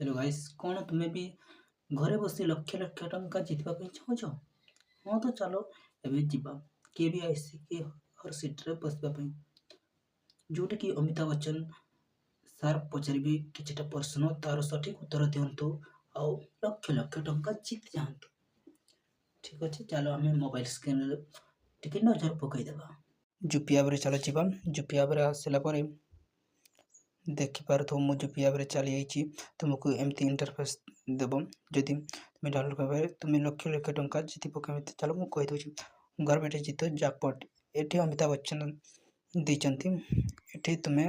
Hello guys, कौन तुम्हें भी घरे बसी लक्ष लक्ष टंका जितवा ପାଇଁ ଚାହୁଁଛ? ହଁ ତ ଚାଲ ଏବେ ଯିବା KBIC ହର ସିଟ୍ରେ ବସିବା ପାଇଁ, ଯୋଉଠିକି ଅମିତାଭ ବଚ୍ଚନ ସାର୍ ପଚାରିବେ କିଛିଟା ପ୍ରଶ୍ନ, ତାର ସଠିକ ଉତ୍ତର ଦିଅନ୍ତୁ ଆଉ ଲକ୍ଷ ଲକ୍ଷ ଟଙ୍କା ଜିତି ଯାଆନ୍ତୁ। ଠିକ ଅଛି, ଚାଲ ଆମେ ମୋବାଇଲ ସ୍କ୍ରିନରେ ଟିକେ ନଜର ପକାଇଦେବା। ଜୁପି ଆପରେ ଚାଲ ଯିବା। ଜୁପି ଆପରେ ଆସିଲା ପରେ ଦେଖିପାରୁଥିବ ମୁଁ ଜୁପି ଆପରେ ଚାଲି ଯାଇଛି। ତୁମକୁ ଏମିତି ଇଣ୍ଟରଫେସ୍ ଦେବ। ଯଦି ତୁମେ ଡାଉନଲୋଡ୍ କରିବାରେ ତୁମେ ଲକ୍ଷ ଲକ୍ଷ ଟଙ୍କା ଜିତିବ କେମିତି, ଚାଲ ମୁଁ କହିଦେଉଛି। ଘର ବେଟେ ଜିତ ଜାକପଟ୍, ଏଠି ଅମିତାଭ ବଚ୍ଚନ ଦେଇଛନ୍ତି। ଏଠି ତୁମେ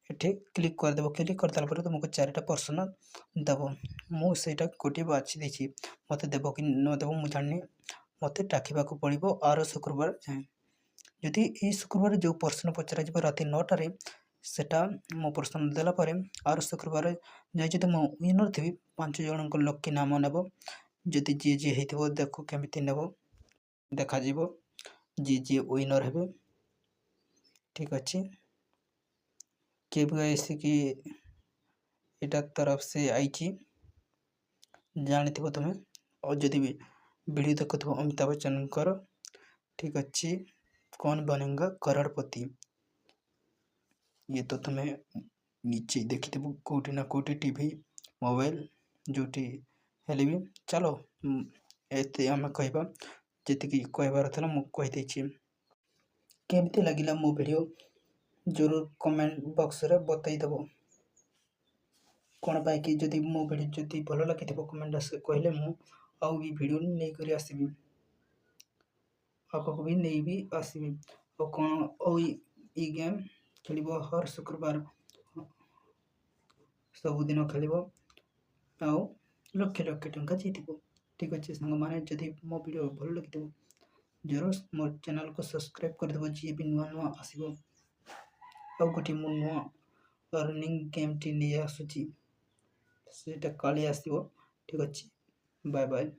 ଏଠି କ୍ଲିକ୍ କରିଦେବ। କ୍ଲିକ୍ କରିଦେଲା ପରେ ତୁମକୁ 4ଟା ପ୍ରଶ୍ନ ଦେବ। ମୁଁ ସେଇଟା ଗୋଟିଏ ବାଛି ଦେଇଛି। ମୋତେ ଦେବ କି ନ ଦେବ ମୁଁ ଜାଣିନି। ମୋତେ ଡାକିବାକୁ ପଡ଼ିବ ଆର ଶୁକ୍ରବାର ଯାଏଁ। ଯଦି ଏଇ ଶୁକ୍ରବାର ଯେଉଁ ପ୍ରଶ୍ନ ପଚରାଯିବ ରାତି 9ଟାରେ, ସେଟା ମୋ ପ୍ରଶ୍ନ ଦେଲା ପରେ ଆର ଶୁକ୍ରବାର ଯାଇ ଯଦି ମୁଁ ୱିନର୍ ଥିବି, 5 ଜଣଙ୍କ ଲକି ନାମ ନେବ। ଯଦି ଯିଏ ହେଇଥିବ ଦେଖ କେମିତି ନେବ ଦେଖାଯିବ, ଯିଏ ୱିନର୍ ହେବେ। ଠିକ୍ ଅଛି, KBIC କି ଏଟା तरफ से आईची, ଜାଣିଥିବ ତୁମେ। ଆଉ ଯଦି ବି ଭିଡ଼ିଓ ଦେଖୁଥିବ ଅମିତାଭ ବଚ୍ଚନଙ୍କର, ଠିକ୍ ଅଛି। କौन बनेगा करोड़पति, ये तो तुम्हें नीचे देखिथिବ कोठी ना कोठी टीवी मोबाइल जोटी हेले भी। चलो एते आमे कहबा, जेतिकी कहबार थला मु कहि देछि। केमती लागिला मो वीडियो जरूर कमेंट बॉक्स रे बताई देबो। कोन पाई कि जदि मो वीडियो जदि भलो लागिथिबो कमेंट से कहले मु आउ भी वीडियो नै करी आसीबी, आपको भी नहीं भी आसीबी। और कौन ई गेम खेलिबो हर शुक्रवार, सबुदिन खेलिबो आउ लक्ष लक्ष टंका जीतिबो। ठीक अच्छे सांग माने, जदि मो वीडियो भलो लगिथिबो जरूर मोर चैनल को सब्सक्राइब कर देबो। जी भी नुआ नुआ आसीबो आउ गोटी मु नुआ अर्निंग गेम टी नै आसुची, सेटा काली आसीबो। ठीक अच्छे, बाय बाय।